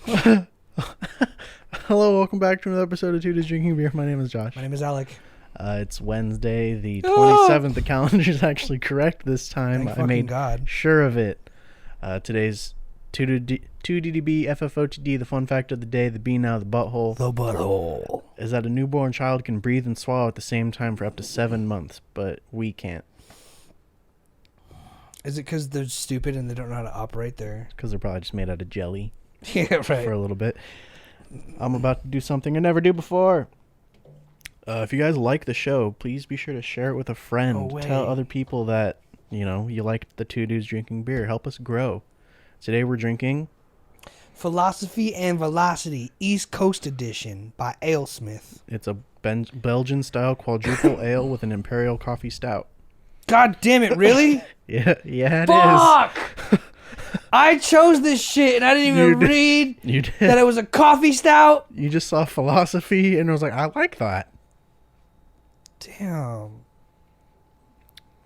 Hello, welcome back to another episode of Two Dudes Drinking Beer. My name is Josh. My name is Alec. It's Wednesday, the 27th. The calendar is actually correct this time. Thank I made God. sure of it. Today's 2DDB FFOTD, the fun fact of the day, the B now, the butthole. The butthole. Is that a newborn child can breathe and swallow at the same time for up to 7 months, but we can't. Is it because they're stupid and they don't know how to operate there? Because they're probably just made out of jelly. Yeah, right. For a little bit. I'm about to do something I never do before. If you guys like the show, please be sure to share it with a friend. Tell other people that, you like the Two Dudes Drinking Beer. Help us grow. Today we're drinking Philosophy and Velocity East Coast Edition by AleSmith. It's a Belgian-style quadruple ale with an imperial coffee stout. God damn it, really? Yeah, it Fuck! is. I chose this shit and I didn't even read that it was a coffee stout. You just saw philosophy and was like, I like that. Damn.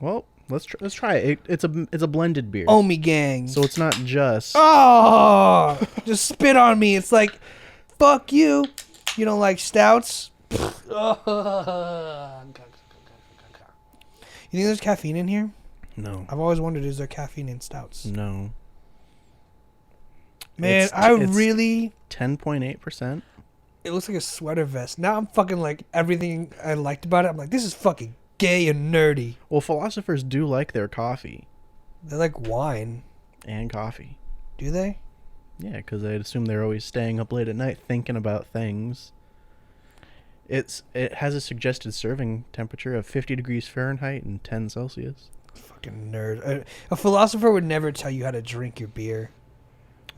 Well, let's try it. It's a blended beer. Oh, me gang. So it's not just... Oh! Just spit on me. It's like, fuck you. You don't like stouts? You think there's caffeine in here? No. I've always wondered, is there caffeine in stouts? No. Man, it's I really... 10.8%. It looks like a sweater vest. Now I'm fucking like everything I liked about it. I'm like, this is fucking gay and nerdy. Well, philosophers do like their coffee. They like wine. And coffee. Do they? Yeah, because I'd assume they're always staying up late at night thinking about things. It has a suggested serving temperature of 50 degrees Fahrenheit and 10 Celsius. Fucking nerd. A philosopher would never tell you how to drink your beer.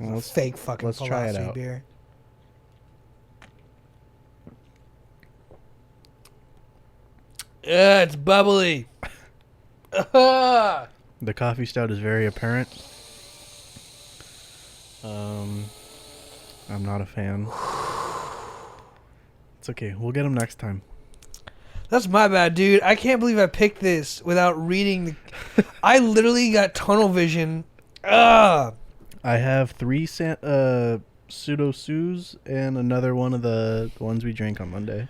Well, Fake fucking let's try it philosophy out. beer. Yeah, it's bubbly. The coffee stout is very apparent. I'm not a fan. It's okay. We'll get them next time. That's my bad, dude. I can't believe I picked this without reading. I literally got tunnel vision. Ugh. I have 3 pseudo-Sues and another one of the ones we drank on Monday.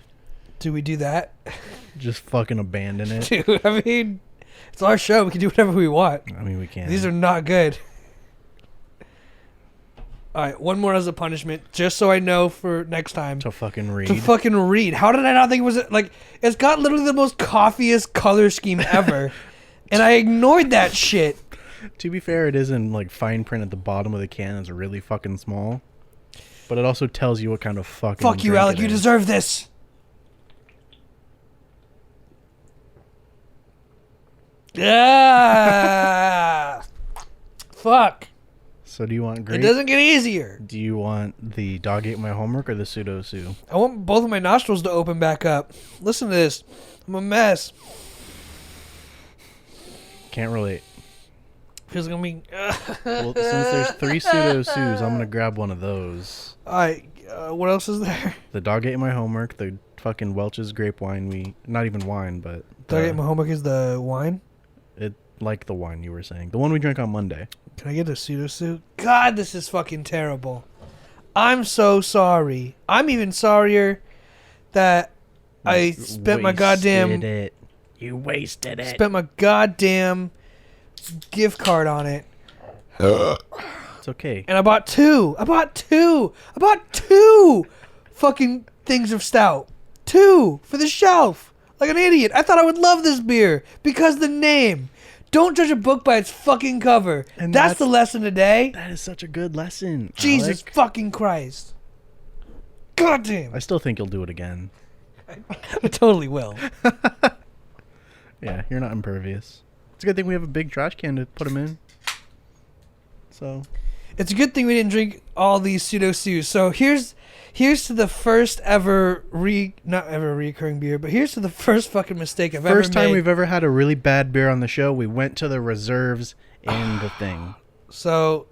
Do we do that? Just fucking abandon it. Dude, I mean, it's our show. We can do whatever we want. I mean, we can. These are not good. All right, one more as a punishment, just so I know for next time. To fucking read. To fucking read. How did I not think it was, like, it's got literally the most coffeeiest color scheme ever, and I ignored that shit. To be fair, it is in, like, fine print at the bottom of the can. It's really fucking small. But it also tells you what kind of fucking Fuck you, Alec. You deserve this. Yeah. Fuck. So do you want grape? It doesn't get easier. Do you want the dog ate my homework or the pseudo-Sue? I want both of my nostrils to open back up. Listen to this. I'm a mess. Can't relate. Feels gonna be... Well, since there's 3 pseudo-Sues, I'm gonna grab one of those. Alright, what else is there? The dog ate my homework, the fucking Welch's grape wine not even wine, but... Dog ate my homework is the wine? It like the wine you were saying. The one we drank on Monday. Can I get a pseudo-suit? God, this is fucking terrible. I'm so sorry. I'm even sorrier that I spent my goddamn... You wasted it. Spent my goddamn gift card on it. It's okay. And I bought two fucking things of stout. 2 for the shelf. Like an idiot. I thought I would love this beer because the name. Don't judge a book by its fucking cover. And that's the lesson today. That is such a good lesson, Jesus Alec. fucking Christ. God damn. I still think you'll do it again. I totally will. Yeah, you're not impervious. It's a good thing we have a big trash can to put them in. So, it's a good thing we didn't drink all these pseudo-Sues. So here's to the first ever not ever recurring beer, but here's to the first fucking mistake I've ever made. First time we've ever had a really bad beer on the show, we went to the reserves in the thing. So,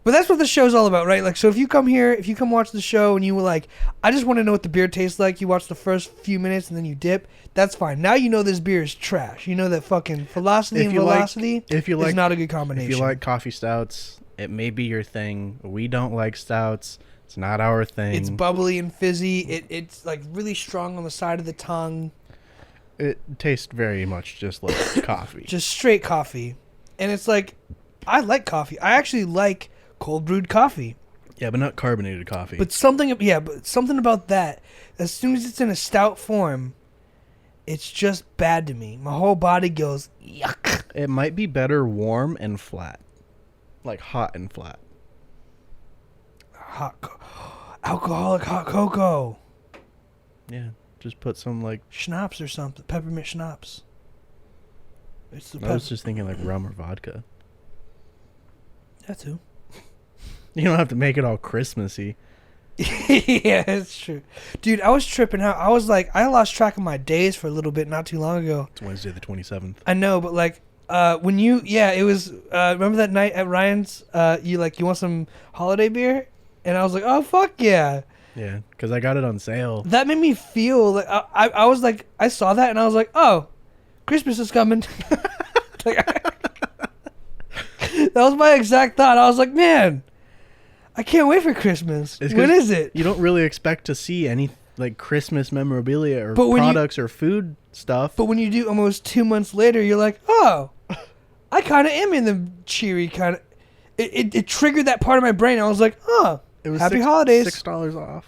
but that's what the show's all about, right? Like, so if you come here, if you come watch the show and you were like, I just want to know what the beer tastes like, you watch the first few minutes and then you dip, that's fine. Now you know this beer is trash. You know that fucking Velocity and Velocity is not a good combination. If you like coffee stouts, It may be your thing. We don't like stouts. It's not our thing. It's bubbly and fizzy. It's like really strong on the side of the tongue. It tastes very much just like coffee. Just straight coffee. And it's like, I like coffee. I actually like cold brewed coffee. Yeah, but not carbonated coffee. But something about that, as soon as it's in a stout form, it's just bad to me. My whole body goes, yuck. It might be better warm and flat. Like hot and flat. Alcoholic hot cocoa. Yeah, just put some like schnapps or something. Peppermint schnapps. I was just thinking like rum or vodka. That too. You don't have to make it all Christmassy. Yeah, it's true. Dude, I was tripping out. I was like, I lost track of my days for a little bit not too long ago. It's Wednesday the 27th. I know, but like, when you, it was, remember that night at Ryan's, you want some holiday beer? And I was like, oh, fuck yeah. Yeah, because I got it on sale. That made me feel like, I was like, I saw that and I was like, oh, Christmas is coming. That was my exact thought. I was like, man, I can't wait for Christmas. When is it? You don't really expect to see any like Christmas memorabilia or products or food stuff. But when you do almost 2 months later, you're like, oh, I kind of am in the cheery kind of. It triggered that part of my brain. I was like, oh, it was happy holidays. $6 off.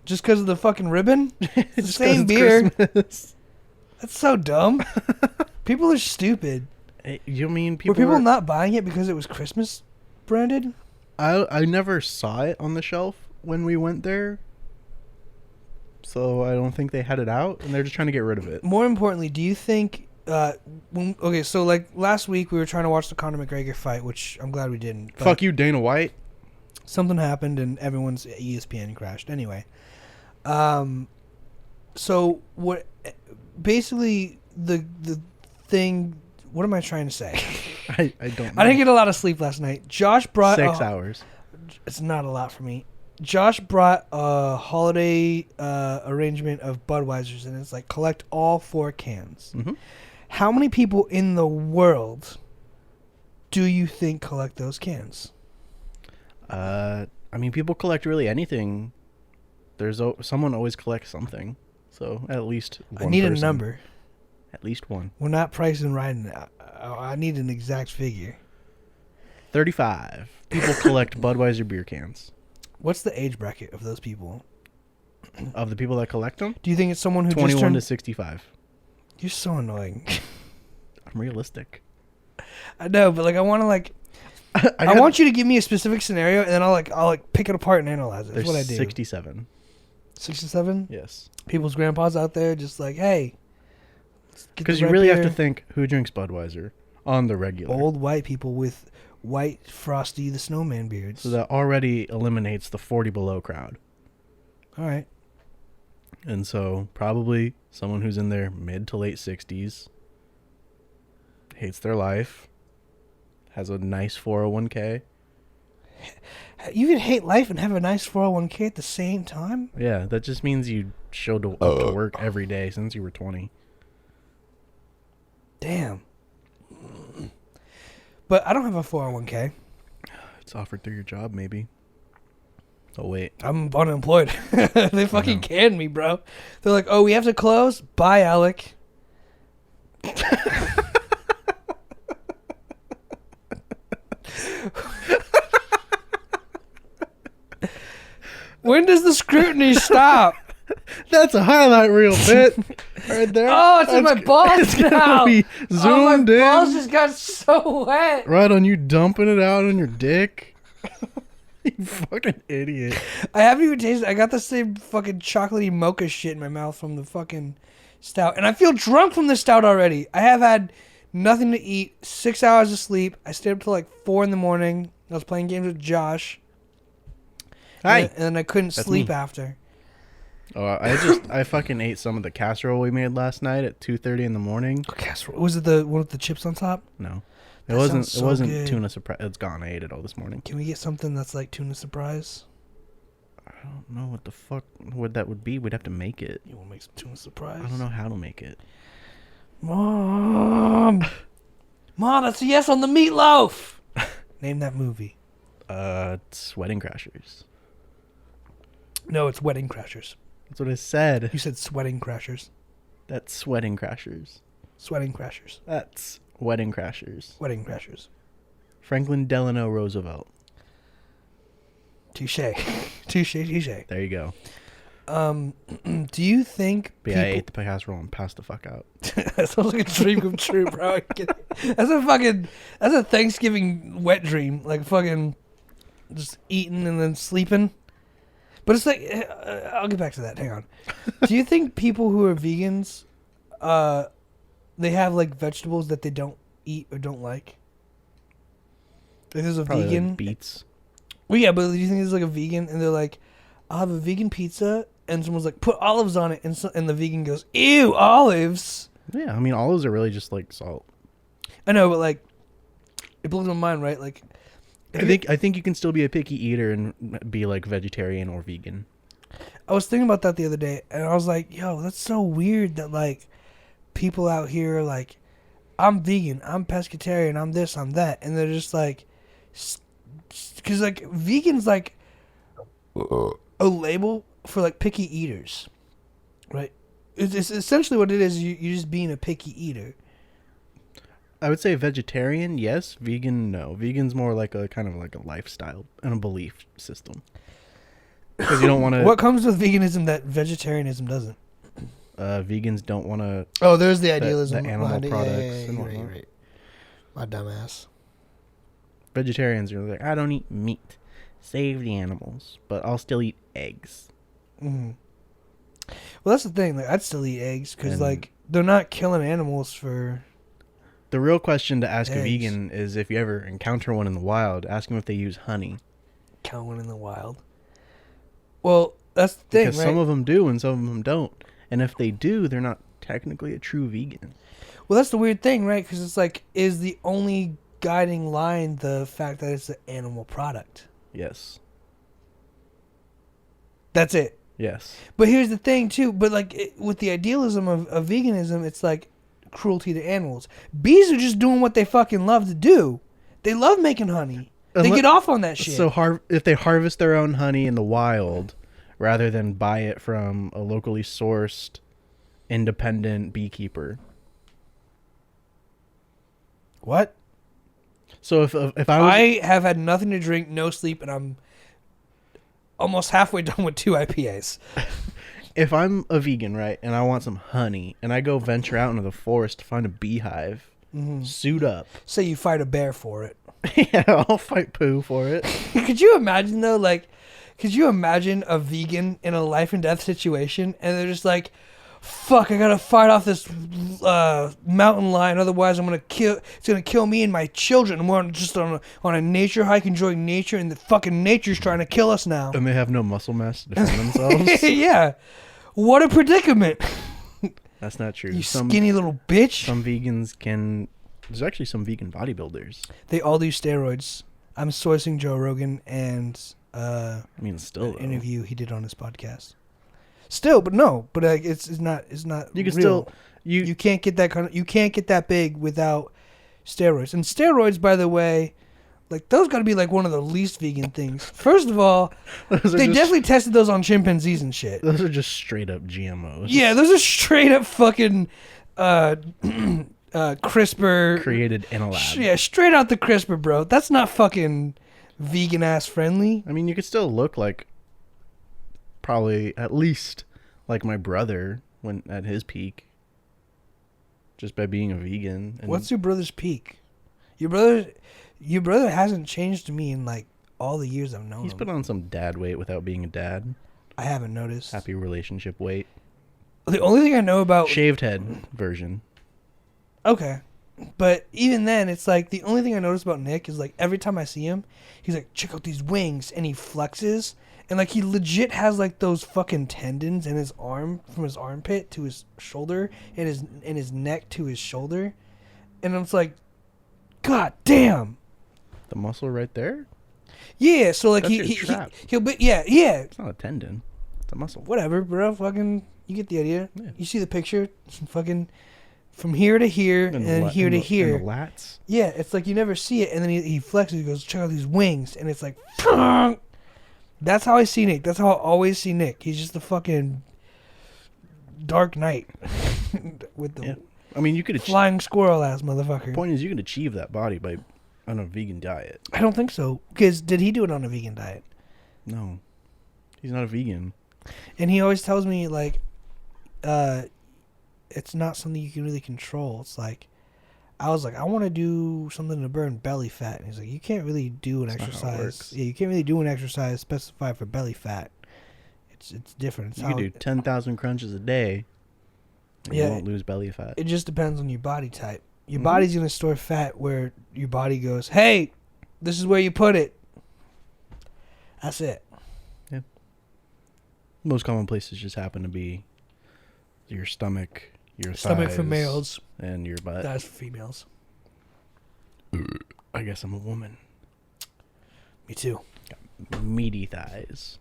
Just because of the fucking ribbon? It's the same beer. Christmas. That's so dumb. People are stupid. You mean people were people not buying it because it was Christmas branded? I never saw it on the shelf when we went there, so I don't think they had it out, and they're just trying to get rid of it. More importantly, do you think so like last week we were trying to watch the Conor McGregor fight, which I'm glad we didn't. Fuck you, Dana White. Something happened and everyone's ESPN crashed. Anyway, so what? Basically, the thing. What am I trying to say? I don't know. I didn't get a lot of sleep last night. Josh brought 6 hours. It's not a lot for me. Josh brought a holiday arrangement of Budweiser's, and it's like collect all 4 cans. Mm-hmm. How many people in the world do you think collect those cans? I mean, people collect really anything. There's someone always collects something. So at least one I need person. A number. At least one. We're not pricing right now. I need an exact figure. 35 people collect Budweiser beer cans. What's the age bracket of those people? Of the people that collect them? Do you think it's someone who 21 just turned... to 65. You're so annoying. I'm realistic. I know, but like I want to like I want you to give me a specific scenario, and then I'll pick it apart and analyze it. That's what I do. 67. 67? Yes. People's grandpas out there just like, hey. Because you really have to think who drinks Budweiser on the regular. Old white people with white Frosty the Snowman beards. So that already eliminates the 40 below crowd. All right. And so probably someone who's in their mid to late 60s, hates their life, has a nice 401k. You can hate life and have a nice 401k at the same time? Yeah, that just means you showed up to work every day since you were 20. Damn. But I don't have a 401k. It's offered through your job, maybe. Oh, wait. I'm unemployed. They fucking canned me, bro. They're like, oh, we have to close? Bye, Alec. When does the scrutiny stop? That's a highlight reel bit right there. Oh, it's in my balls now. Be zoomed my in. balls just got so wet. Right on you dumping it out on your dick. You fucking idiot. I haven't even tasted it. I got the same fucking chocolatey mocha shit in my mouth from the fucking stout. And I feel drunk from the stout already. I have had nothing to eat, 6 hours of sleep. I stayed up till like 4 in the morning. I was playing games with Josh. Hi. And then I couldn't sleep after. Oh, I fucking ate some of the casserole we made last night at 2:30 in the morning. Oh, casserole. Was it the one with the chips on top? No. That It wasn't sounds so good. tuna surprise. It's gone. I ate it all this morning. Can we get something that's like tuna surprise? I don't know what the fuck that would be. We'd have to make it. You want to make some tuna surprise? I don't know how to make it. Mom, that's a yes on the meatloaf. Name that movie. It's Wedding Crashers. No, it's Wedding Crashers. That's what I said. You said Sweating Crashers. That's Sweating Crashers. Sweating Crashers. That's Wedding Crashers. Wedding Crashers. Franklin Delano Roosevelt. Touche. Touche. There you go. Do you think But yeah, I ate the casserole and passed the fuck out. That sounds like a dream come true, bro. That's a Thanksgiving wet dream. Like fucking just eating and then sleeping. But it's like, I'll get back to that. Hang on. Do you think people who are vegans, they have like vegetables that they don't eat or don't like? Like there's a Probably vegan. like beets. Well, yeah, but do you think there's like a vegan and they're like, I'll have a vegan pizza, and someone's like, put olives on it, and the vegan goes, ew, olives. Yeah, I mean, olives are really just like salt. I know, but like, it blows my mind, right? Like, I think you can still be a picky eater and be like vegetarian or vegan. I was thinking about that the other day, and I was like, yo, that's so weird that like people out here are like, I'm vegan, I'm pescatarian, I'm this, I'm that, and they're just like, because like vegan's like a label for like picky eaters, right? It's essentially what it is. You're just being a picky eater. I would say vegetarian, yes. Vegan, no. Vegan's more like a kind of like a lifestyle and a belief system. Because you don't want to. What comes with veganism that vegetarianism doesn't? Vegans don't want to. Oh, there's the idealism. The animal products and you're whatnot. right. My dumbass. Vegetarians are like, I don't eat meat. Save the animals, but I'll still eat eggs. Mm-hmm. Well, that's the thing. Like, I'd still eat eggs because like they're not killing animals for. The real question to ask eggs. a vegan is if you ever encounter one in the wild, ask them if they use honey. Count one in the wild. Well, that's the thing, because right? some of them do and some of them don't. And if they do, they're not technically a true vegan. Well, that's the weird thing, right? Because it's like, is the only guiding line the fact that it's an animal product? Yes. That's it. Yes. But here's the thing, too. But like with the idealism of veganism, it's like cruelty to animals. Bees are just doing what they fucking love to do. They love making honey. They get off on that shit. So if they harvest their own honey in the wild, rather than buy it from a locally sourced, independent beekeeper. What? So if I have had nothing to drink, no sleep, and I'm almost halfway done with 2 IPAs. If I'm a vegan, right, and I want some honey, and I go venture out into the forest to find a beehive, suit up. Say you fight a bear for it. Yeah, I'll fight poo for it. Could you imagine, though, like, could you imagine a vegan in a life and death situation, and they're just like, fuck, I gotta fight off this mountain lion, otherwise it's gonna kill me and my children, and we're just on a nature hike enjoying nature, and the fucking nature's trying to kill us now. And they have no muscle mass to defend themselves. Yeah. What a predicament. That's not true. You skinny little bitch. Some vegans can... There's actually some vegan bodybuilders. They all do steroids. I'm sourcing Joe Rogan and I mean, still, an interview he did on his podcast. Still, but no, but it's not. You can real. still you can't get that you can't get that big without steroids. And steroids, by the way, like those got to be like one of the least vegan things. First of all, they definitely tested those on chimpanzees and shit. Those are just straight up GMOs. Yeah, those are straight up fucking CRISPR created in a lab. Yeah, straight out the CRISPR, bro. That's not fucking vegan ass friendly. I mean, you could still look like probably at least like my brother when at his peak, just by being a vegan. And what's your brother's peak? Your brother hasn't changed to me in like all the years I've known him. He's put on some dad weight without being a dad. I haven't noticed. Happy relationship weight. The only thing I know about shaved head version. Okay. But even then, it's like the only thing I notice about Nick is like every time I see him, he's like, check out these wings, and he flexes, and like he legit has like those fucking tendons in his arm, from his armpit to his shoulder, and his neck to his shoulder, and I'm just like, God damn. The muscle right there? Yeah, so like That's he'll be yeah. It's not a tendon. It's a muscle. Whatever, bro. Fucking, you get the idea. Yeah. You see the picture, fucking from here to here and then here to here. And the lats. Yeah, it's like you never see it, and then he flexes. He goes, check out these wings, and it's like, that's how I see Nick. That's how I always see Nick. He's just the fucking Dark Knight with the I mean, you could flying squirrel ass motherfucker. The point is, you can achieve that body by on a vegan diet. I don't think so, because did he do it on a vegan diet? No, he's not a vegan. And he always tells me like, it's not something you can really control. It's like, I was like, I want to do something to burn belly fat. And he's like, you can't really do an exercise. Yeah, you can't really do an exercise specified for belly fat. It's different. You can do 10,000 crunches a day, and you won't lose belly fat. It just depends on your body type. Your body's going to store fat where your body goes, hey, this is where you put it. That's it. Yeah. Most common places just happen to be your stomach, your thighs, for males, and your butt. That's for females. I guess I'm a woman. Me too. Got meaty thighs.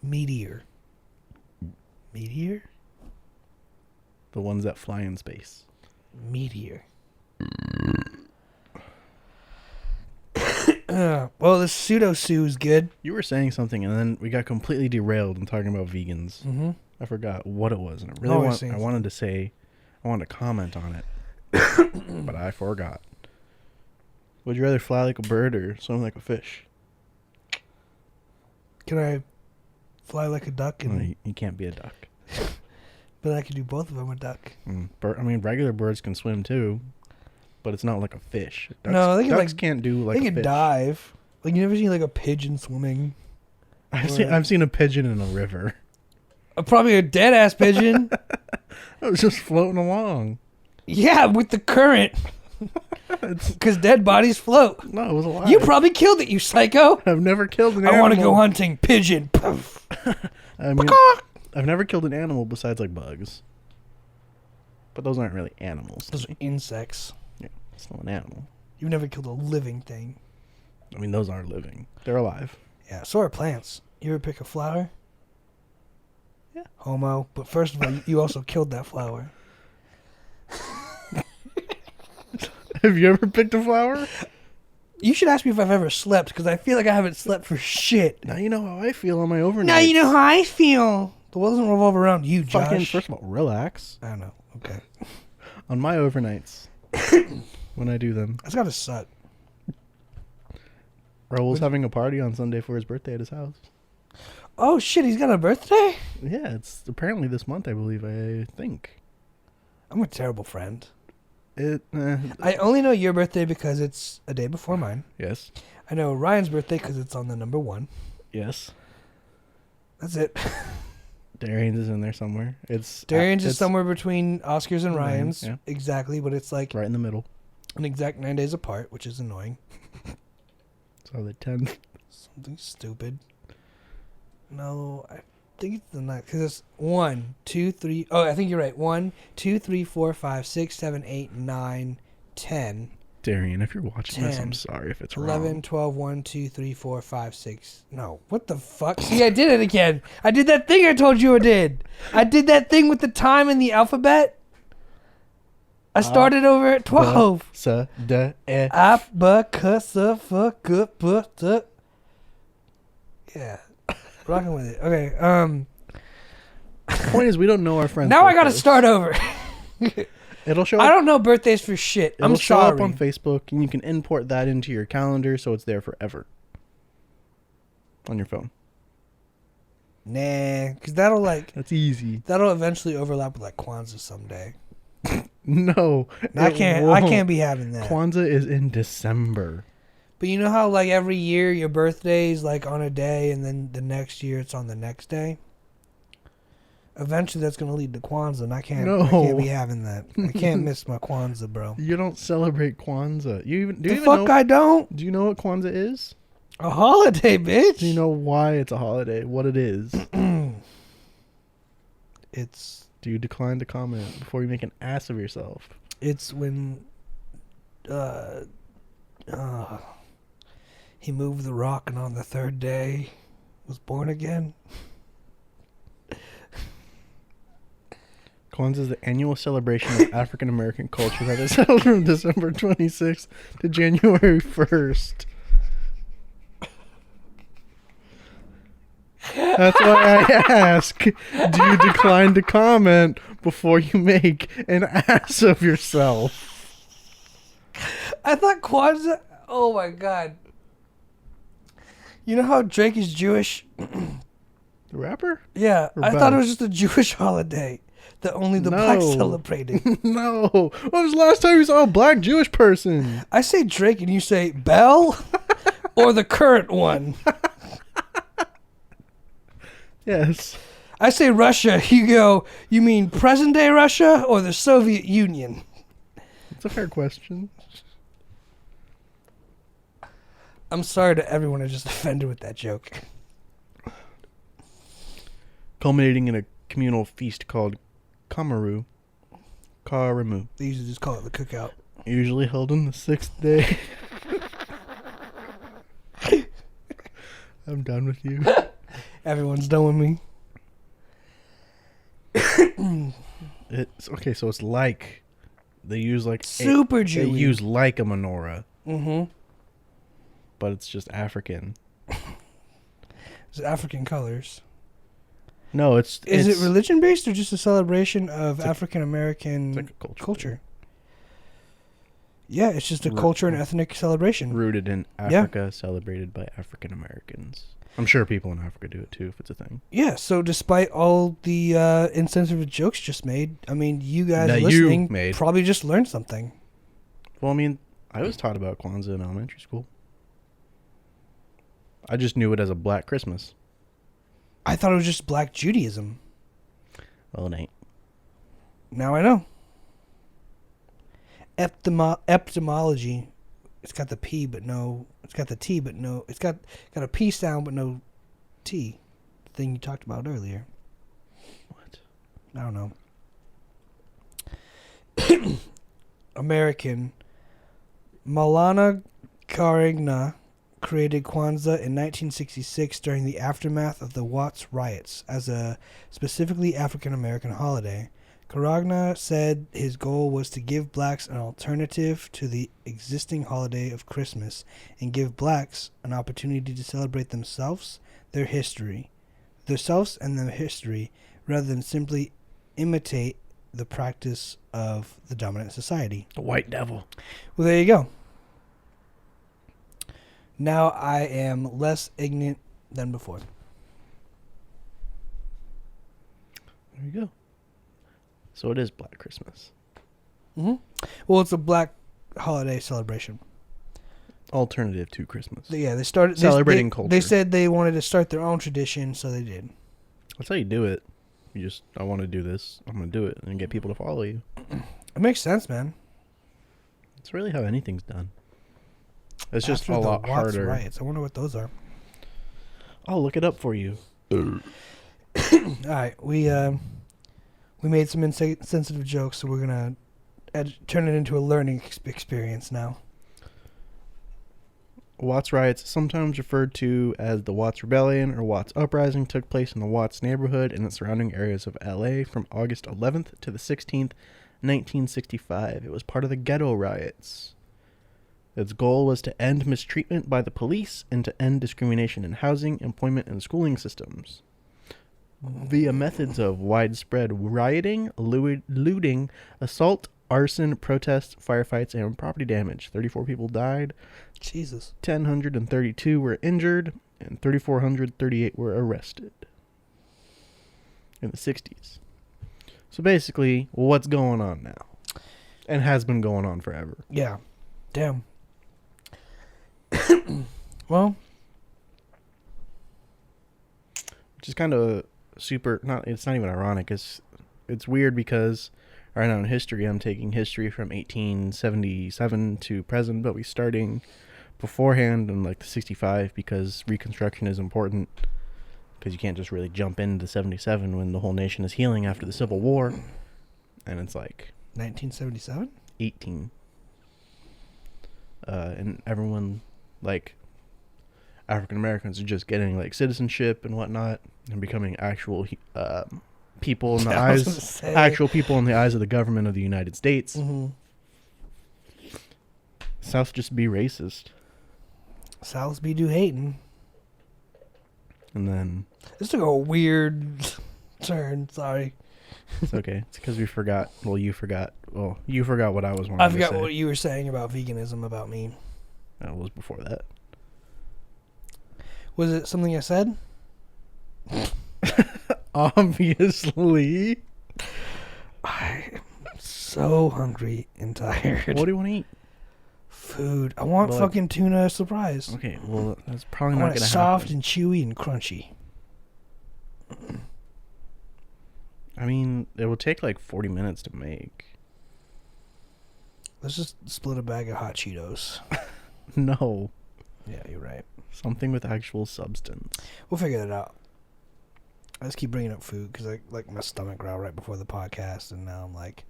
Meteor. The ones that fly in space. Meteor. Well, the pseudo sue is good. You were saying something, and then we got completely derailed in talking about vegans. Mm-hmm. I forgot what it was, and I wanted to comment on it, but I forgot. Would you rather fly like a bird or swim like a fish? Can I fly like a duck? No, you can't be a duck. But I can do both of them a duck. Regular birds can swim too, but it's not like a fish. Ducks can't do like a fish. They can dive. Like, you never seen like a pigeon swimming? I've seen a pigeon in a river. Probably a dead ass pigeon. It was just floating along. Yeah, with the current. Because dead bodies float. No, it was alive. You probably killed it, you psycho. I've never killed an animal. I want to go hunting. Pigeon. I mean, I've never killed an animal besides like bugs. But those aren't really animals. Those are insects. Yeah, it's not an animal. You've never killed a living thing. I mean, those are living. They're alive. Yeah, so are plants. You ever pick a flower? Yeah. Homo. But first of all, you also killed that flower. Have you ever picked a flower? You should ask me if I've ever slept, because I feel like I haven't slept for shit. Now you know how I feel on my overnight. Now you know how I feel. The world doesn't revolve around you, Josh. First of all, relax. I don't know. Okay. On my overnights, when I do them. That's gotta suck. Raul's having a party on Sunday for his birthday at his house. Oh shit, he's got a birthday? Yeah, it's apparently this month, I believe, I think. I'm a terrible friend. I only know your birthday because it's a day before mine. Yes. I know Ryan's birthday because it's on the number 1. Yes. That's it. Darian's is in there somewhere. Darian's is somewhere between Oscar's and Ryan's. Yeah. Exactly, but it's like right in the middle. An exact 9 days apart, which is annoying. So the 10th. Something stupid. No, I think it's the 9th because it's 1, 2, 3. Oh, I think you're right. 1, 2, 3, 4, 5, 6, 7, 8, 9, 10. Darian, if you're watching 10, this, I'm sorry if it's 11, wrong. 12, 1, 2, 3, 4, 5, 6. No, what the fuck? See, I did it again. I did that thing I told you I did. I did that thing with the time and the alphabet. I started over at 12. Yeah. Rocking with it. Okay. The point is, we don't know our friends. Now birthdays. I got to start over. It'll show up. I don't know birthdays for shit. I'm sorry. It'll show up on Facebook, and you can import that into your calendar so it's there forever. On your phone. Nah, because that'll That's easy. That'll eventually overlap with like Kwanzaa someday. No. I can't be having that. Kwanzaa is in December. But you know how like every year your birthday is like on a day and then the next year it's on the next day? Eventually that's going to lead to Kwanzaa and I can't be having that. I can't miss my Kwanzaa, bro. You don't celebrate Kwanzaa. I don't. Do you know what Kwanzaa is? A holiday, bitch. Do you know why it's a holiday? What it is? Do you decline to comment before you make an ass of yourself? It's when he moved the rock and on the third day was born again. Kwanzaa is the annual celebration of African American culture that is held from December 26th to January 1st. That's why I ask, do you decline to comment before you make an ass of yourself? I thought Kwanzaa... Oh, my God. You know how Drake is Jewish? The rapper? Yeah, Or I both? thought it was just a Jewish holiday that only the blacks celebrated. No. When was the last time you saw a black Jewish person? I say Drake and you say Bell or the current one. Yes. I say Russia, you go, you mean present day Russia or the Soviet Union? It's a fair question. I'm sorry to everyone I just offended with that joke. Culminating in a communal feast called Karamu. They usually just call it the cookout. Usually held on the 6th day. I'm done with you. Everyone's done with me. It's okay, so it's like they use like Super they Jewy. use like a menorah, Mm-hmm. but it's just African. It's African colors. No, Is it religion based or just a celebration of African American like a culture. Yeah, it's just a culture and ethnic celebration. Rooted in Africa, celebrated by African Americans. I'm sure people in Africa do it too, if it's a thing. Yeah, so despite all the insensitive jokes just made, I mean, you guys That listening you made. probably just learned something. Well, I mean, I was taught about Kwanzaa in elementary school. I just knew it as a Black Christmas. I thought it was just Black Judaism. Well, it ain't. Now I know. Epidemiology. It's got the P, but no. It's got the T, but no. It's got a P sound, but no T. The thing you talked about earlier. What? I don't know. American. Maulana Karegna created Kwanzaa in 1966 during the aftermath of the Watts riots as a specifically African American holiday. Karegna said his goal was to give blacks an alternative to the existing holiday of Christmas and give blacks an opportunity to celebrate themselves and their history, rather than simply imitate the practice of the dominant society. The white devil. Well, there you go. Now I am less ignorant than before. There you go. So it is Black Christmas. Mm-hmm. Well, it's a black holiday celebration. Alternative to Christmas. Yeah, they started Celebrating culture. They said they wanted to start their own tradition, so they did. That's how you do it. You just, I want to do this. I'm going to do it and get people to follow you. It makes sense, man. It's really how anything's done. It's just After a the lot Watts harder. riots, I wonder what those are. I'll look it up for you. All right, we made some insensitive jokes, so we're gonna turn it into a learning experience now. Watts riots, sometimes referred to as the Watts Rebellion or Watts Uprising, took place in the Watts neighborhood and its surrounding areas of LA from August 11th to the 16th, 1965. It was part of the Ghetto Riots. Its goal was to end mistreatment by the police and to end discrimination in housing, employment, and schooling systems. Via methods of widespread rioting, looting, assault, arson, protests, firefights, and property damage. 34 people died. Jesus. 1,032 were injured, and 3,438 were arrested in the 60s. So basically, what's going on now? And has been going on forever. Yeah. Damn. Well. Which is kind of super, it's not even ironic. It's weird because right now in history, I'm taking history from 1877 to present, but we're starting beforehand in like the 65 because Reconstruction is important. Because you can't just really jump into 77 when the whole nation is healing after the Civil War. And it's like 1977? 18. And everyone, like, African Americans are just getting like citizenship and whatnot and becoming actual people in the eyes, actual people in the eyes of the government of the United States. Mm-hmm. South just be racist. South be do hating. And then this took a weird turn. Sorry. It's okay. It's because we forgot. Well, you forgot. Well, you forgot what I was wanting to say. I forgot what you were saying about veganism about me. That was before that. Was it something I said? Obviously. I'm so hungry and tired. What do you want to eat? Food. I want fucking tuna surprise. Okay, well, that's probably I not want going it to soft happen. and chewy and crunchy. I mean, it will take like 40 minutes to make. Let's just split a bag of hot Cheetos. No. Yeah, you're right. Something with actual substance. We'll figure that out. I just keep bringing up food because I like my stomach growled right before the podcast, and now I'm like,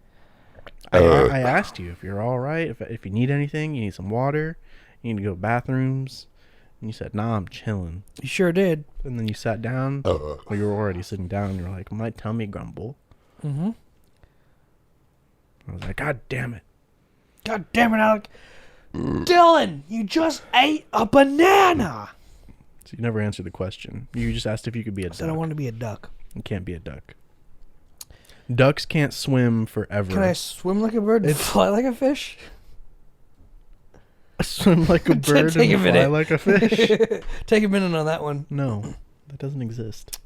I asked you if you're all right, if you need anything, you need some water, you need to go to bathrooms, and you said, "Nah, I'm chilling." you sure did. And then you sat down. Well, you were already sitting down. And you're like, "My tummy grumble." Mm-hmm. I was like, "God damn it!" God damn it, Alec. Dylan, you just ate a banana. So you never answered the question. You just asked if you could be a I duck. said I want to be a duck. You can't be a duck. Ducks can't swim forever. Can I swim like a bird and fly like a fish? Swim like a bird Take a and fly minute. like a fish? Take a minute on that one. No, that doesn't exist.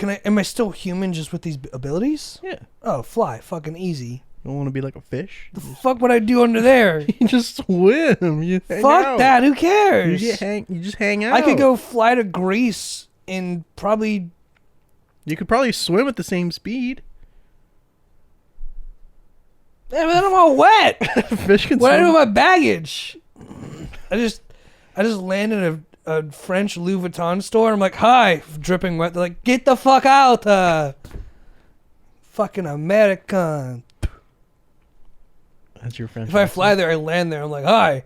Am I still human just with these abilities? Yeah. Oh, fly. Fucking easy. You don't want to be like a fish? The fuck would I do under there? You just swim. You hang Fuck out. that. Who cares? You just hang out. I could go fly to Greece in probably... You could probably swim at the same speed. Yeah, but then I'm all wet. Fish can What do I swim. do with my baggage? I just landed in a French Louis Vuitton store. I'm like, hi, dripping wet. They're like, get the fuck out. Fucking American. That's your French If I accent. fly there, I land there. I'm like, hi,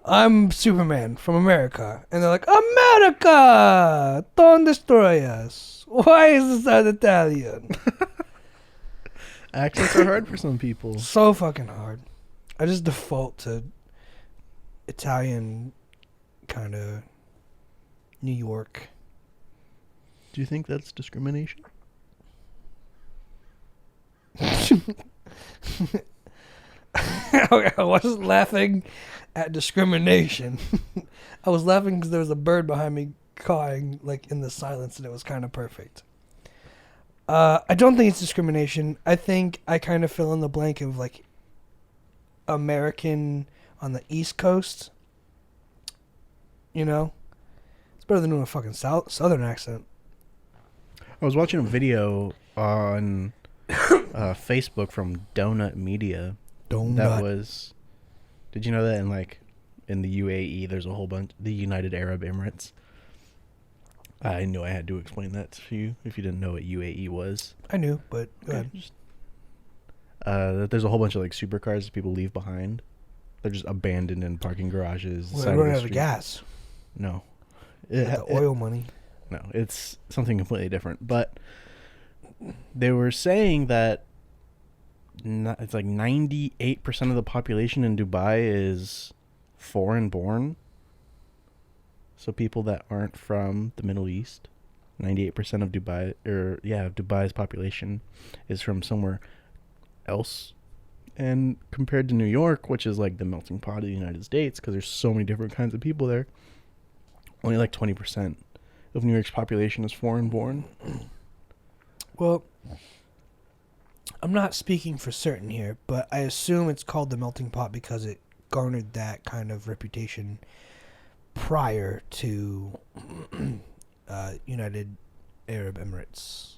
I'm Superman from America. And they're like, America, don't destroy us. Why is this not Italian? Accents are hard for some people. So fucking hard. I just default to Italian kind of New York. Do you think that's discrimination? I wasn't laughing at discrimination. I was laughing because there was a bird behind me cawing like in the silence, and it was kind of perfect. I don't think it's discrimination. I think I kind of fill in the blank of like American on the East Coast. You know, it's better than doing a fucking Southern accent. I was watching a video on Facebook from Donut Media. That was... Did you know that in the UAE, there's a whole bunch... The United Arab Emirates. I knew I had to explain that to you if you didn't know what UAE was. I knew, but go ahead. There's a whole bunch of like supercars that people leave behind. They're just abandoned in parking garages. Well, they run out of gas. No. The oil money. No, it's something completely different. But they were saying that it's like 98% of the population in Dubai is foreign born. So people that aren't from the Middle East, 98% of Dubai's population is from somewhere else. And compared to New York, which is like the melting pot of the United States, because there's so many different kinds of people there, only like 20% of New York's population is foreign born. Well, I'm not speaking for certain here, but I assume it's called the melting pot because it garnered that kind of reputation prior to United Arab Emirates.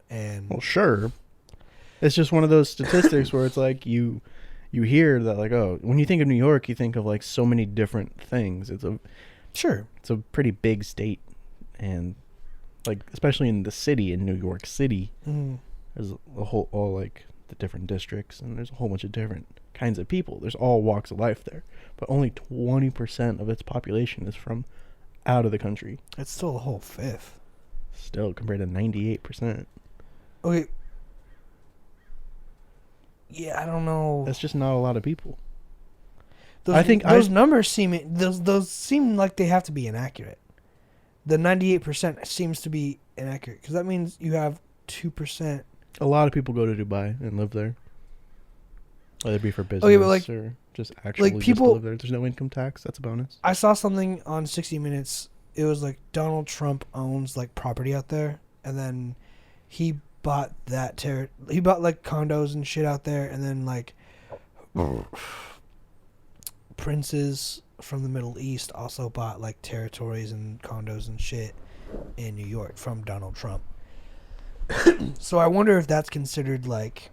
And Well, sure. It's just one of those statistics where it's like you hear that like, oh, when you think of New York, you think of like so many different things. It's a pretty big state, and like especially in the city in New York City, there's all like the different districts, and there's a whole bunch of different kinds of people. There's all walks of life there, but only 20% of its population is from out of the country. It's still a whole fifth. Still, compared to 98%. Okay. Yeah, I don't know. That's just not a lot of people. Those numbers seem like they have to be inaccurate. The 98% seems to be inaccurate because that means you have 2%. A lot of people go to Dubai and live there. Whether it be for business or just actually like just to live there. There's no income tax. That's a bonus. I saw something on 60 Minutes. It was like Donald Trump owns like property out there, and then he bought he bought like condos and shit out there, and then like princes from the Middle East also bought like territories and condos and shit in New York from Donald Trump. So I wonder if that's considered like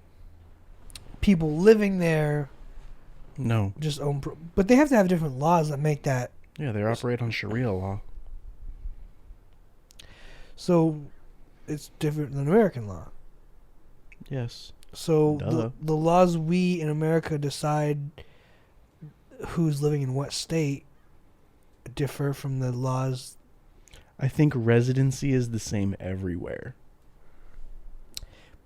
people living there. No. Just own, but they have to have different laws that make that. Yeah, they operate on Sharia law. So it's different than American law. Yes. So the laws we in America decide who's living in what state differ from the laws. I think residency is the same everywhere.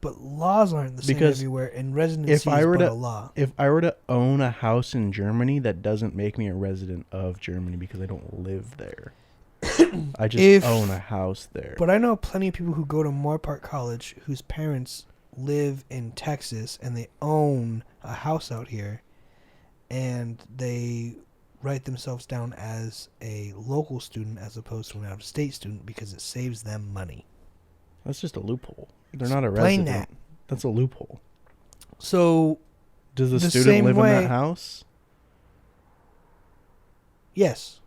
But laws aren't the same everywhere, and residency is but a law. If I were to own a house in Germany, that doesn't make me a resident of Germany because I don't live there. I just own a house there. But I know plenty of people who go to Moorpark College whose parents live in Texas and they own a house out here, and they write themselves down as a local student as opposed to an out-of-state student because it saves them money. That's just a loophole. They're not a resident. That. That's a loophole. So, does the student live in that house? Yes.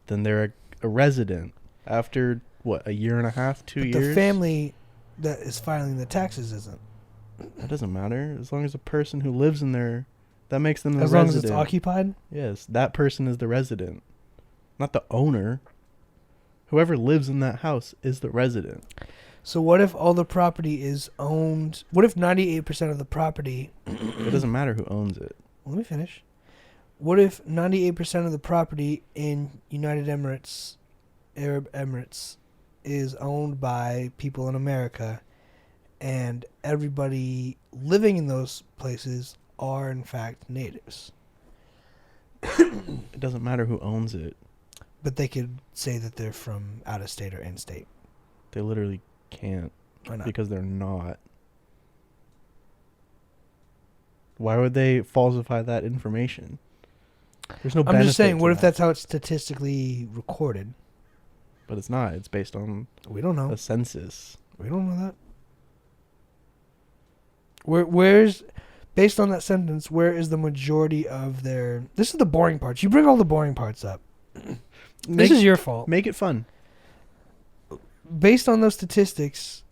Then they're a resident after, what, a year and a half, 2 years? The family that is filing the taxes isn't. That doesn't matter. As long as the person who lives in there, that makes them the resident. As long as it's occupied? Yes, that person is the resident. Not the owner. Whoever lives in that house is the resident. So what if all the property is owned? What if 98% of the property... It doesn't matter who owns it. Let me finish. What if 98% of the property in United Emirates, Arab Emirates, is owned by people in America, and everybody living in those places are in fact natives? It doesn't matter who owns it. But they could say that they're from out of state or in state. They literally can't. Why not? Because they're not. Why would they falsify that information? There's no benefit. I'm just saying, what if that's how it's statistically recorded? But it's not. It's based on we don't know a census. We don't know that. Where's based on that sentence, where is the majority of their... This is the boring parts. You bring all the boring parts up. This is your fault. Make it fun. Based on those statistics,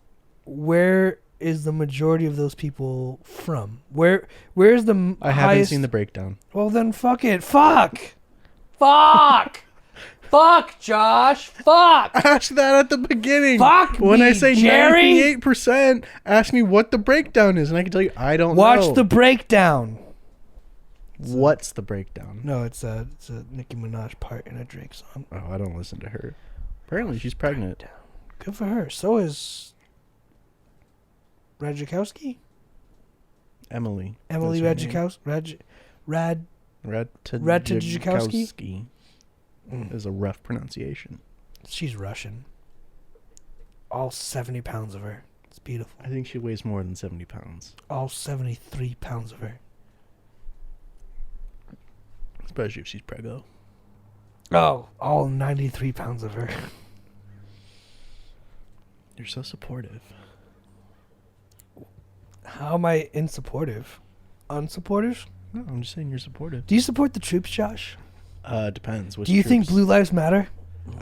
where is the majority of those people from? Where is the highest... I haven't seen the breakdown. Well, then fuck it. Fuck, Josh. Fuck. Ask that at the beginning. Fuck when me, I say Jerry. 98%, ask me what the breakdown is, and I can tell you I don't know. Watch the breakdown. What's the breakdown? No, it's a Nicki Minaj part in a Drake song. Oh, I don't listen to her. Apparently, she's pregnant. Good for her. So is Radzikowski? Emily Radzikowski. Radzikowski is a rough pronunciation. She's Russian. All 70 pounds of her. It's beautiful. I think she weighs more than 70 pounds. All 73 pounds of her. Especially if she's preggo. Oh, all 93 pounds of her. You're so supportive. How am I insupportive? Unsupportive? No, I'm just saying you're supportive. Do you support the troops, Josh? Depends. Do you think Blue Lives Matter?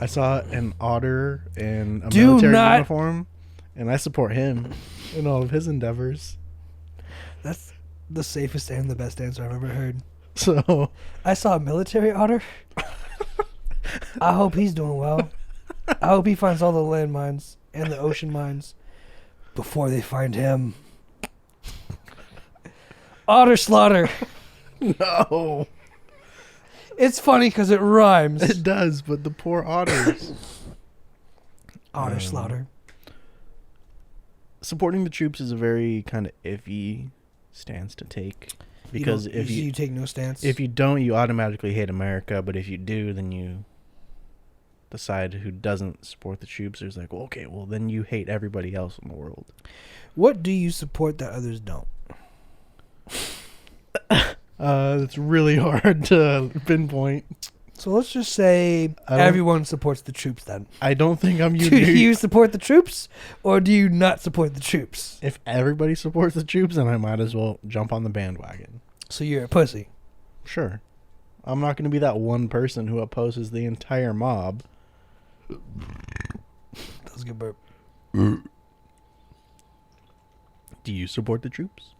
I saw an otter in a military uniform, and I support him in all of his endeavors. That's the safest and the best answer I've ever heard. So I saw a military otter. I hope he's doing well. I hope he finds all the landmines and the ocean mines before they find him. Otter slaughter. No. It's funny because it rhymes. It does, but the poor otters. Otter slaughter. supporting the troops is a very kind of iffy stance to take. Because if you take no stance. If you don't, you automatically hate America. But if you do, then you... the side who doesn't support the troops is like, well, okay, well, then you hate everybody else in the world. What do you support that others don't? It's really hard to pinpoint. So let's just say everyone supports the troops then. I don't think I'm unique. Do you support the troops or do you not support the troops? If everybody supports the troops, then I might as well jump on the bandwagon. So you're a pussy. Sure. I'm not going to be that one person who opposes the entire mob. That was a good burp. Do you support the troops?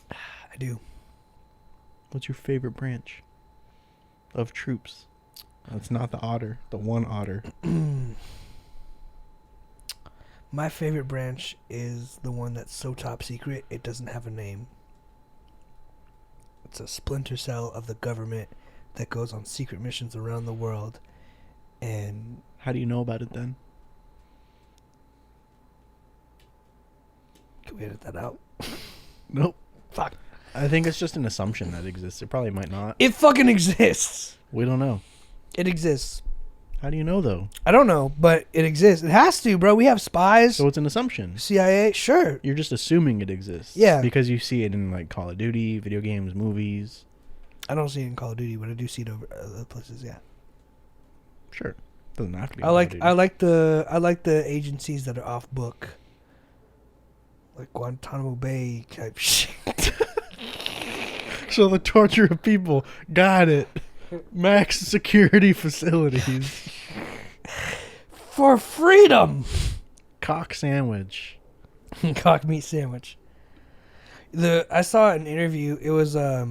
I do. What's your favorite branch of troops? It's not the otter, the one otter. My favorite branch is the one that's so top secret it doesn't have a name. It's a splinter cell of the government that goes on secret missions around the world. And how do you know about it then? Can we edit that out? Nope. Fuck. I think it's just an assumption that exists. It probably might not. It fucking exists. We don't know. It exists. How do you know, though? I don't know, but it exists. It has to, bro. We have spies. So it's an assumption. CIA, sure. You're just assuming it exists. Yeah. Because you see it in, like, Call of Duty, video games, movies. I don't see it in Call of Duty, but I do see it over other places, yeah. Sure. Doesn't have to be. I like the agencies that are off book. Like Guantanamo Bay type shit. So the torture of people. Got it. Max security facilities. For freedom. Cock sandwich. Cock meat sandwich. I saw an interview. It was a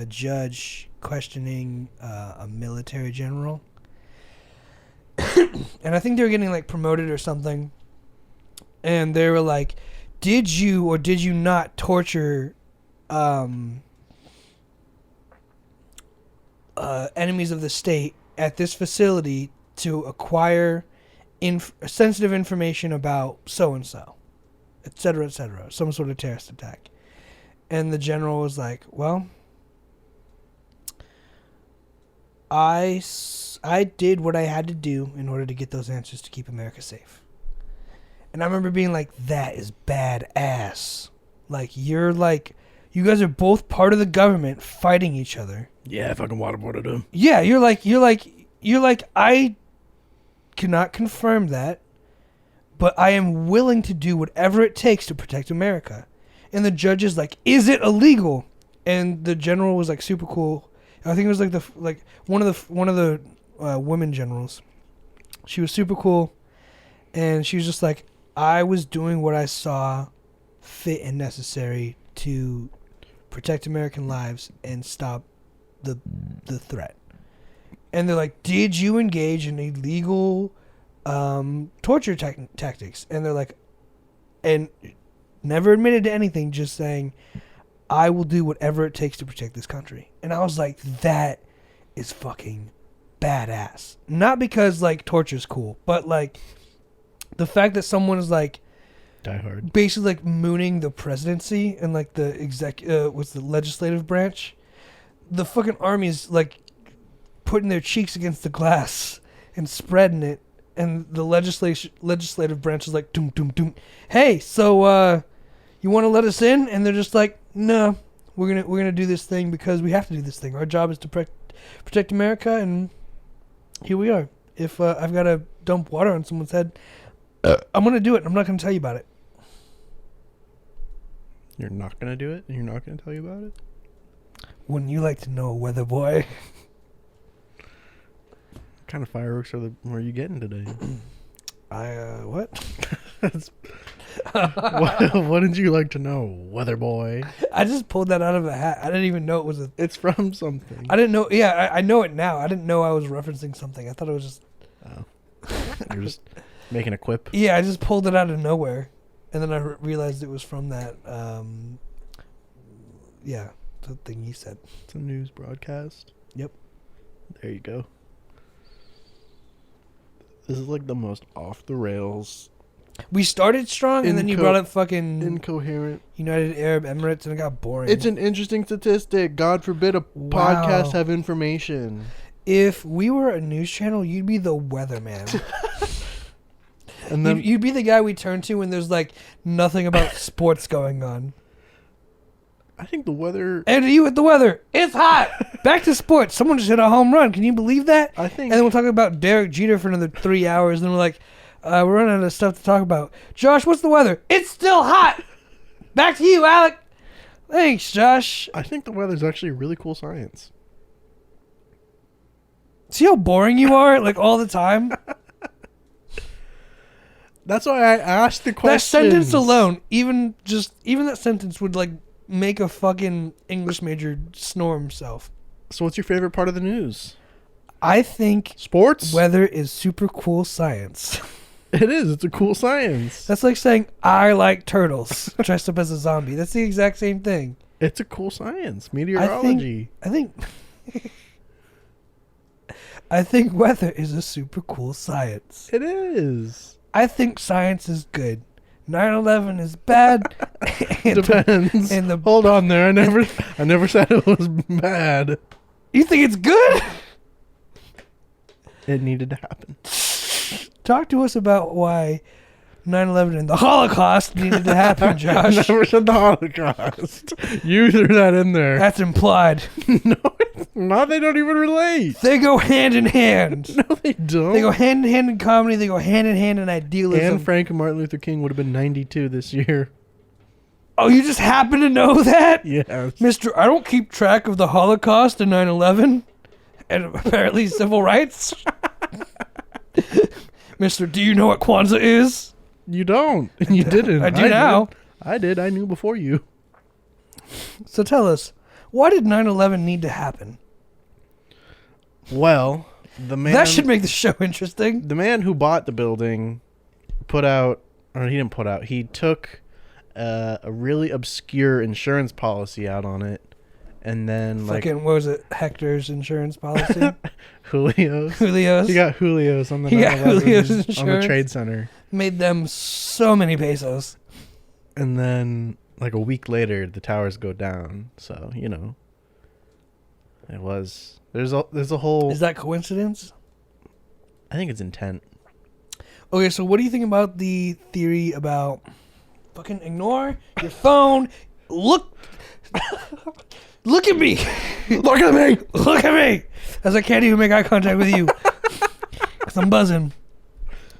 judge questioning a military general. And I think they were getting like promoted or something. And they were like, did you or did you not torture enemies of the state at this facility to acquire sensitive information about so-and-so, et cetera, some sort of terrorist attack? And the general was like, well, I did what I had to do in order to get those answers to keep America safe. And I remember being like, that is badass. Like, you guys are both part of the government fighting each other. Yeah, I fucking waterboarded him. Yeah, you're like, I cannot confirm that, but I am willing to do whatever it takes to protect America. And the judge is like, is it illegal? And the general was like super cool. I think it was like one of the women generals. She was super cool, and she was just like, I was doing what I saw fit and necessary to protect American lives and stop the threat. And they're like, did you engage in illegal torture tactics? And they're like, and never admitted to anything, just saying, I will do whatever it takes to protect this country. And I was like, that is fucking badass. Not because like torture's cool, but like the fact that someone is like Die Hard, basically like mooning the presidency and like the what's the legislative branch. The fucking army is like putting their cheeks against the glass and spreading it, and the legislative branch is like, doom doom doom. Hey, so you want to let us in? And they're just like, no, we're gonna do this thing because we have to do this thing. Our job is to protect America, and here we are. If I've got to dump water on someone's head, I'm gonna do it. I'm not gonna tell you about it. You're not gonna do it, and you're not gonna tell you about it. Wouldn't you like to know, weather boy? What kind of fireworks were you getting today? What? What did you like to know, weather boy? I just pulled that out of a hat. I didn't even know it was It's from something. I didn't know. Yeah, I know it now. I didn't know I was referencing something. I thought it was just. Oh. You're just making a quip. Yeah, I just pulled it out of nowhere, and then I realized it was from that. Yeah, the thing you said. It's a news broadcast. Yep. There you go. This is like the most off the rails We started strong, and then you brought up fucking incoherent United Arab Emirates, and it got boring. It's an interesting statistic. God forbid a podcast have information. If we were a news channel, you'd be the weatherman. And then you'd be the guy we turn to when there's like nothing about sports going on. I think the weather. And you with the weather. It's hot. Back to sports. Someone just hit a home run. Can you believe that? I think. And then we'll talk about Derek Jeter for another 3 hours. And then we're like, we're running out of stuff to talk about. Josh, what's the weather? It's still hot. Back to you, Alec. Thanks, Josh. I think the weather's actually really cool science. See how boring you are, like all the time? That's why I asked the question. That sentence alone, even that sentence would like make a fucking English major snore himself. So what's your favorite part of the news? I think sports. Weather is super cool science. It is. It's a cool science. That's like saying I like turtles dressed up as a zombie. That's the exact same thing. It's a cool science. Meteorology. I think weather is a super cool science. It is. I think science is good. 9/11 is bad. Depends. Hold on there. I never said it was bad. You think it's good? It needed to happen. Talk to us about why 9/11 and the Holocaust needed to happen, Josh. I never said the Holocaust. You threw that in there. That's implied. No, it's not. They don't even relate. They go hand in hand. No, they don't. They go hand in hand in comedy. They go hand in hand in idealism. Anne Frank and Martin Luther King would have been 92 this year. Oh, you just happen to know that? Yes. Mr. I don't keep track of the Holocaust and 9/11 and apparently civil rights. Mr. Do you know what Kwanzaa is? You don't. You didn't. I do now. I did. I knew before you. So tell us, why did 9/11 need to happen? Well, the man... That should make the show interesting. The man who bought the building he took a really obscure insurance policy out on it. And then fucking, what was it? Hector's insurance policy? Julio's. He got Julio's on the insurance. On the Trade Center. Made them so many pesos. And then, like a week later, the towers go down. So, you know, it was... There's a whole... Is that coincidence? I think it's intent. Okay, so what do you think about the theory about... Fucking ignore your phone. Look... Look at me. Look at me. Look at me. As I can't even make eye contact with you. Because I'm buzzing.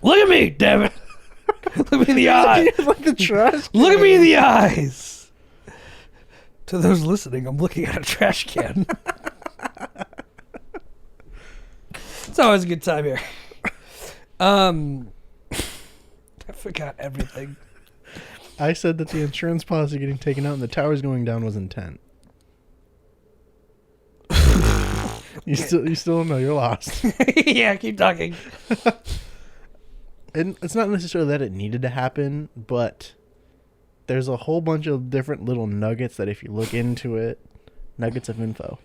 Look at me, damn it. Look me in the eye. Like the trash can. Look at me in the eyes. To those listening, I'm looking at a trash can. It's always a good time here. I forgot everything. I said that the insurance policy getting taken out and the towers going down was intent. You still don't know. You're lost. Yeah, keep talking. And it's not necessarily that it needed to happen, but there's a whole bunch of different little nuggets that if you look into it, nuggets of info.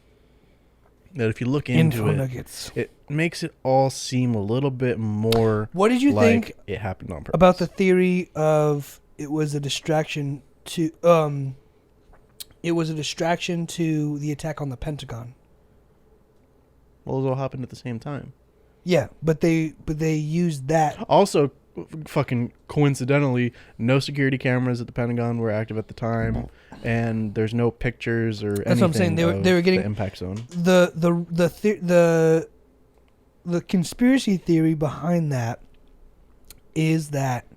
That if you look into nuggets. It makes it all seem a little bit more. What did you think it happened on purpose? About the theory of it was a distraction to the attack on the Pentagon? Well, it all happened at the same time. Yeah, but they used that. Also, fucking coincidentally, no security cameras at the Pentagon were active at the time, and there's no pictures or anything. That's what I'm saying. They were getting the impact zone. The conspiracy theory behind that is that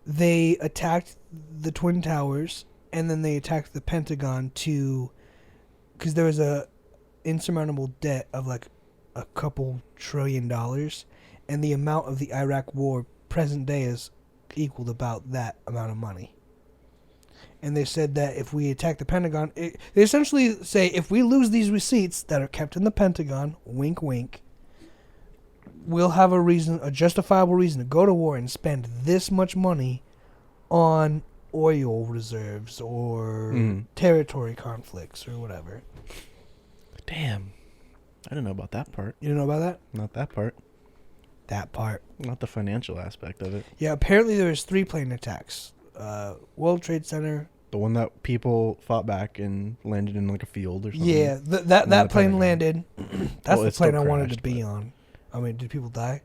they attacked the Twin Towers and then they attacked the Pentagon because there was a insurmountable debt of like a couple $1 trillion, and the amount of the Iraq war present day is equaled about that amount of money. And they said that if we attack the Pentagon, they essentially say if we lose these receipts that are kept in the Pentagon, wink wink, we'll have a justifiable reason to go to war and spend this much money on oil reserves or territory conflicts or whatever. Damn. I didn't know about that part. You didn't know about that? Not that part. that part. Not the financial aspect of it. Yeah, apparently there was 3 plane attacks. World Trade Center. The one that people fought back and landed in like a field or something. Yeah, that plane landed. That's the plane I wanted to be on. I mean, did people die?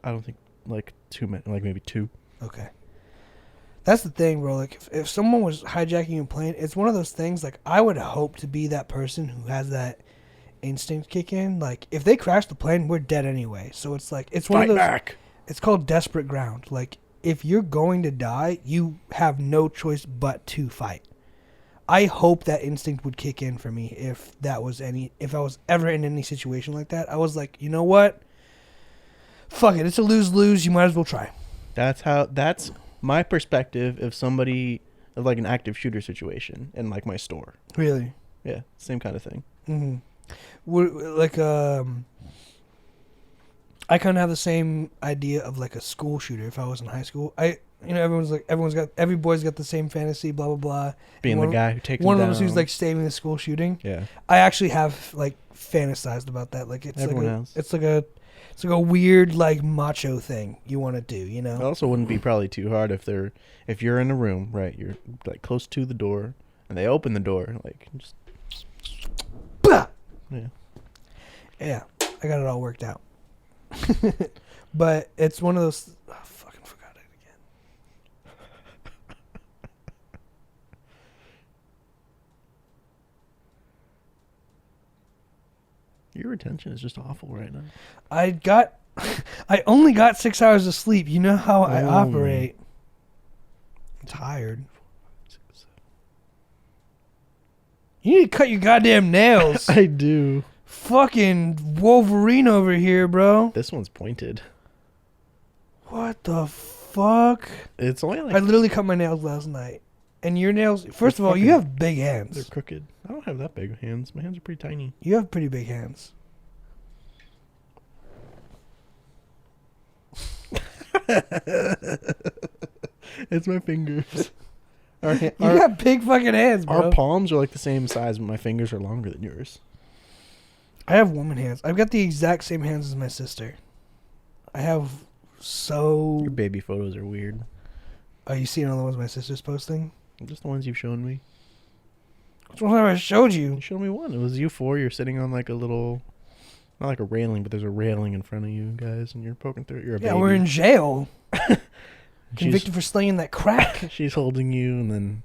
I don't think like maybe 2. Okay. That's the thing, bro. Like, if someone was hijacking a plane, it's one of those things, like, I would hope to be that person who has that instinct kick in. Like, if they crash the plane, we're dead anyway. So it's like, it's one of those. Back. It's called desperate ground. Like, if you're going to die, you have no choice but to fight. I hope that instinct would kick in for me if I was ever in any situation like that. I was like, you know what? Fuck it. It's a lose-lose. You might as well try. That's my perspective of somebody of like an active shooter situation in like my store. Really? Yeah, same kind of thing. Mm-hmm. Like I kind of have the same idea of like a school shooter. If I was in high school, every boy's got the same fantasy, blah blah blah. Being the guy who takes one of us who's like saving the school shooting. Yeah, I actually have like fantasized about that. Like it's it's like a weird like macho thing you want to do. You know. It also wouldn't be probably too hard if you're in a room, right? You're like close to the door, and they open the door, like just. Bah! Yeah. Yeah, I got it all worked out. But it's one of those. I fucking forgot it again. Your retention is just awful right now. I only got 6 hours of sleep. You know how I operate. I'm tired. You need to cut your goddamn nails. I do. Fucking Wolverine over here, bro. This one's pointed. What the fuck? It's only like... I literally cut my nails last night. And your nails... First of all, you have big hands. They're crooked. I don't have that big hands. My hands are pretty tiny. You have pretty big hands. It's my fingers. You got big fucking hands, bro. Our palms are like the same size, but my fingers are longer than yours. I have woman hands. I've got the exact same hands as my sister. I have Your baby photos are weird. Are you seeing all the ones my sister's posting? Just the ones you've shown me. Which one have I showed you? You showed me one. It was you 4. You're sitting on like a little... Not like a railing, but there's a railing in front of you guys, and you're poking through it. You're a baby. Yeah, we're in jail. Convicted for slinging that crack. She's holding you, and then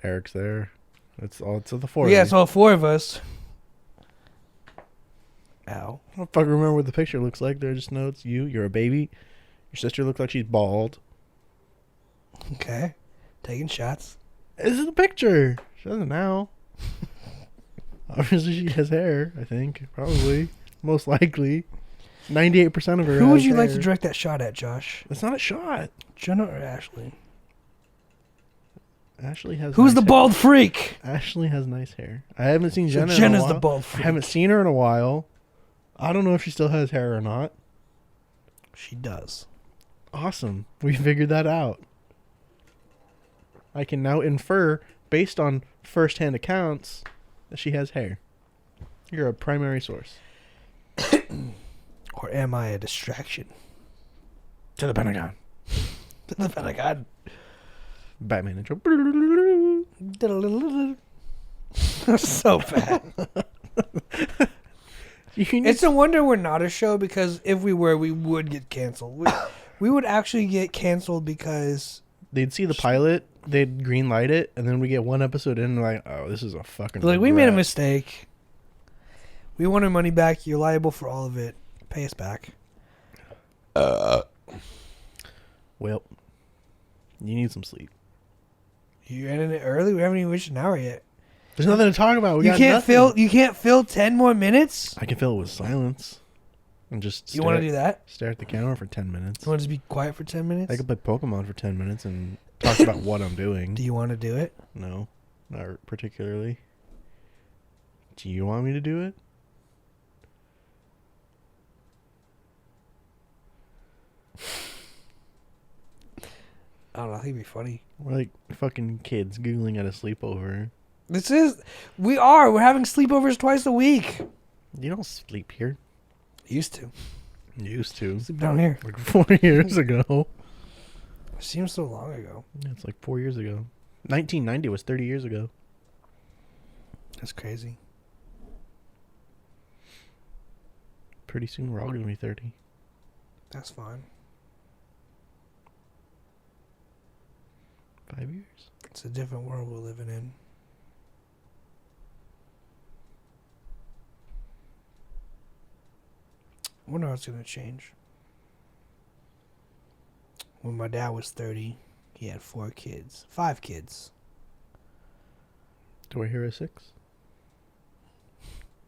Eric's there. It's the 4 of you. Yeah, it's all 4 of us. Ow. I don't fucking remember what the picture looks like. There just know it's you. You're a baby. Your sister looks like she's bald. Okay. Taking shots. This is the picture. She doesn't now. Obviously, she has hair, I think. Probably. Most likely. 98% of her. Who would you like to direct that shot at, Josh? It's not a shot. Jenna or Ashley? Ashley has. Who's the bald freak? Ashley has nice hair. I haven't seen Jenna. So Jenna's the bald freak. I haven't seen her in a while. I don't know if she still has hair or not. She does. Awesome. We figured that out. I can now infer, based on first-hand accounts, that she has hair. You're a primary source. Or am I a distraction? To the Pentagon. To the Pentagon. Batman intro. So bad. It's a wonder we're not a show, because if we were, we would get canceled. We would actually get canceled because... They'd see the pilot, they'd green light it, and then we get one episode in and like, oh, this is a fucking like, we made a mistake. We want our money back. You're liable for all of it. Pay us back. Well, you need some sleep. You're ending it early? We haven't even reached an hour yet. There's nothing to talk about. You can't fill 10 more minutes? I can fill it with silence. And just you want to do that? Stare at the camera for 10 minutes. You want to just be quiet for 10 minutes? I could play Pokemon for 10 minutes and talk about what I'm doing. Do you want to do it? No, not particularly. Do you want me to do it? I don't know. I think it'd be funny. We're like fucking kids Googling at a sleepover. We're having sleepovers twice a week. You don't sleep here. Used to. Used to. Sleep down here. Like 4 years ago. It seems so long ago. Yeah, it's like 4 years ago. 1990 was 30 years ago. That's crazy. Pretty soon we're all going to be 30. That's fine. 5 years. It's a different world we're living in. I wonder how it's going to change. When my dad was 30, he had 4 kids. 5 kids. Do I hear a 6?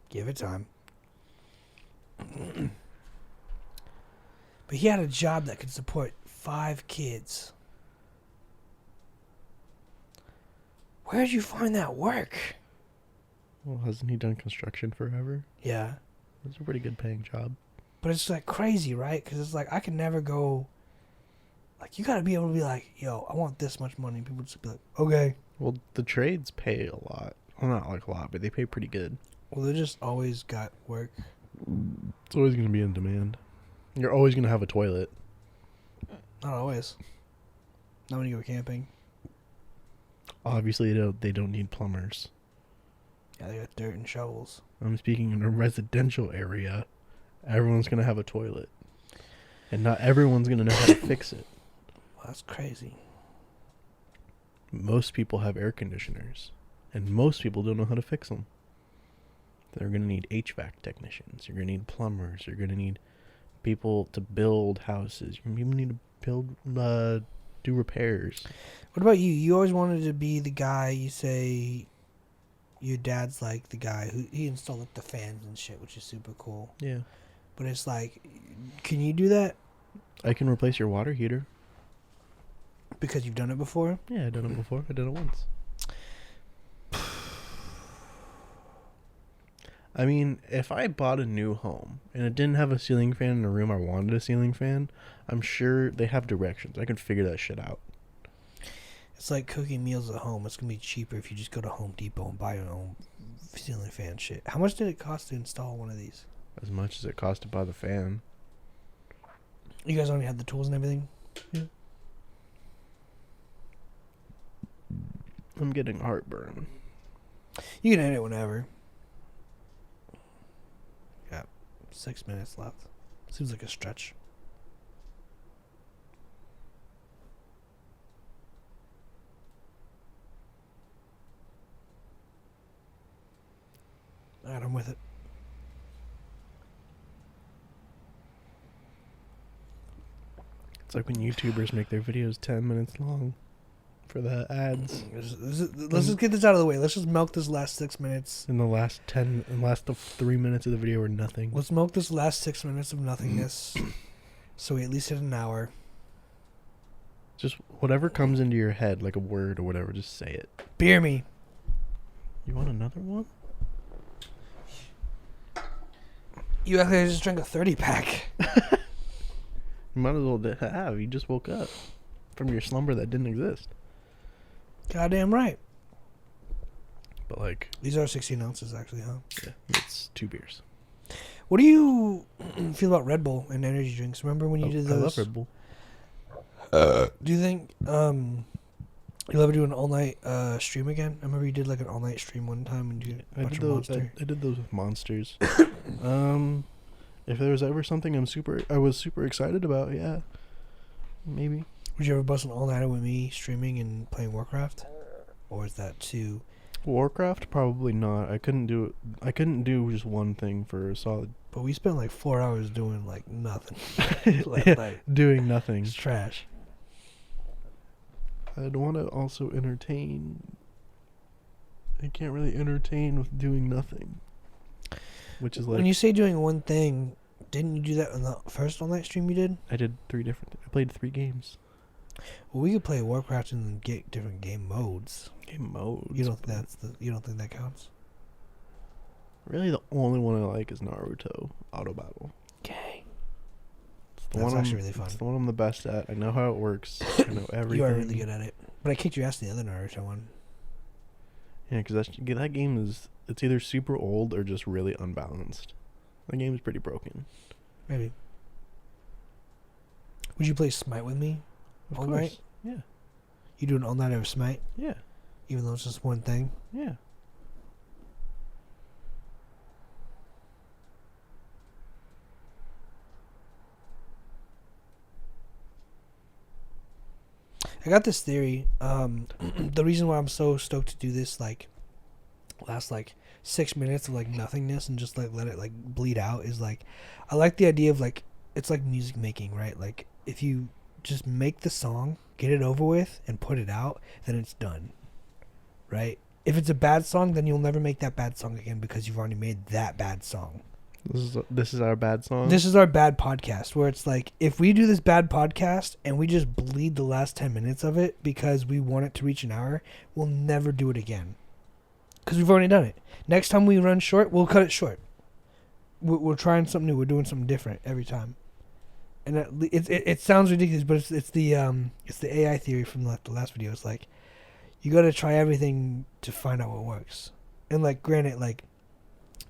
Give it time. But he had a job that could support 5 kids. Where'd you find that work? Well, hasn't he done construction forever? Yeah. It's a pretty good paying job. But it's like crazy, right? Because it's like I can never go. Like, you got to be able to be like, yo, I want this much money. People just be like, okay. Well, the trades pay a lot. Well, not like a lot, but they pay pretty good. Well, they just always got work. It's always going to be in demand. You're always going to have a toilet. Not always. Not when you go camping. Obviously, they don't need plumbers. Yeah, they got dirt and shovels. I'm speaking in a residential area. Everyone's going to have a toilet. And not everyone's going to know how to fix it. Well, that's crazy. Most people have air conditioners. And most people don't know how to fix them. They're going to need HVAC technicians. You're going to need plumbers. You're going to need people to build houses. You're going to need to build, do repairs. What about you? You always wanted to be the guy, you say your dad's like the guy who he installed like the fans and shit, which is super cool. Yeah. But it's like, can you do that? I can replace your water heater. Because you've done it before? Yeah, I've done it before. I did it once. I mean, if I bought a new home and it didn't have a ceiling fan in the room I wanted a ceiling fan, I'm sure they have directions. I can figure that shit out. It's like cooking meals at home. It's going to be cheaper if you just go to Home Depot and buy your own ceiling fan shit. How much did it cost to install one of these? As much as it cost to buy the fan. You guys already had the tools and everything? Yeah. I'm getting heartburn. You can end it whenever. Got 6 minutes left. Seems like a stretch. Alright, I'm with it. It's like when YouTubers make their videos 10 minutes long for the ads. Let's just get this out of the way. Let's just milk this last 6 minutes. In the last 3 minutes of the video are nothing. Let's milk this last 6 minutes of nothingness. So we at least hit an hour. Just whatever comes into your head, like a word or whatever, just say it. Beer me. You want another one? You act like I just drank a 30-pack. You might as well have. You just woke up from your slumber that didn't exist. Goddamn right. But like, these are 16 ounces actually, huh? Yeah, it's 2 beers. What do you feel about Red Bull and energy drinks? Remember when you did those? I love Red Bull. Do you think you'll ever do an all-night stream again? I remember you did like an all-night stream one time and you did a bunch of Monster. I did those with Monsters. If there was ever something I was super excited about, yeah, maybe. Would you ever bust an all-nighter with me streaming and playing Warcraft? Or is that too... Warcraft? Probably not. I couldn't do just one thing for a solid... But we spent like 4 hours doing like nothing. Doing nothing. It's trash. I'd want to also entertain. I can't really entertain with doing nothing. Which is like... When you say doing one thing, didn't you do that on the first all-night stream you did? I did 3 different... I played 3 games. Well, we could play Warcraft and then get different game modes. Game modes? You don't think that counts? Really, the only one I like is Naruto Auto Battle. Okay. That's actually really fun. It's the one I'm the best at. I know how it works. I know everything. You are really good at it. But I kicked your ass in the other Naruto one. Yeah, because that game is... It's either super old or just really unbalanced. The game's pretty broken. Maybe. Would you play Smite with me? Of All course. night? Yeah. You do an all-nighter of Smite? Yeah. Even though it's just one thing? Yeah. I got this theory. The reason why I'm so stoked to do this, like, last, like, 6 minutes of, like, nothingness and just, like, let it, like, bleed out is, like, I like the idea of, like, it's like music making, right? Like, if you just make the song, get it over with, and put it out, then it's done, right? If it's a bad song, then you'll never make that bad song again because you've already made that bad song. This is our bad song? This is our bad podcast, where it's like, if we do this bad podcast and we just bleed the last 10 minutes of it because we want it to reach an hour, we'll never do it again. Because we've already done it. Next time we run short, we'll cut it short. We're trying something new. We're doing something different every time. And it sounds ridiculous, but it's the AI theory from the last video. It's like, you got to try everything to find out what works. And, like, granted, like,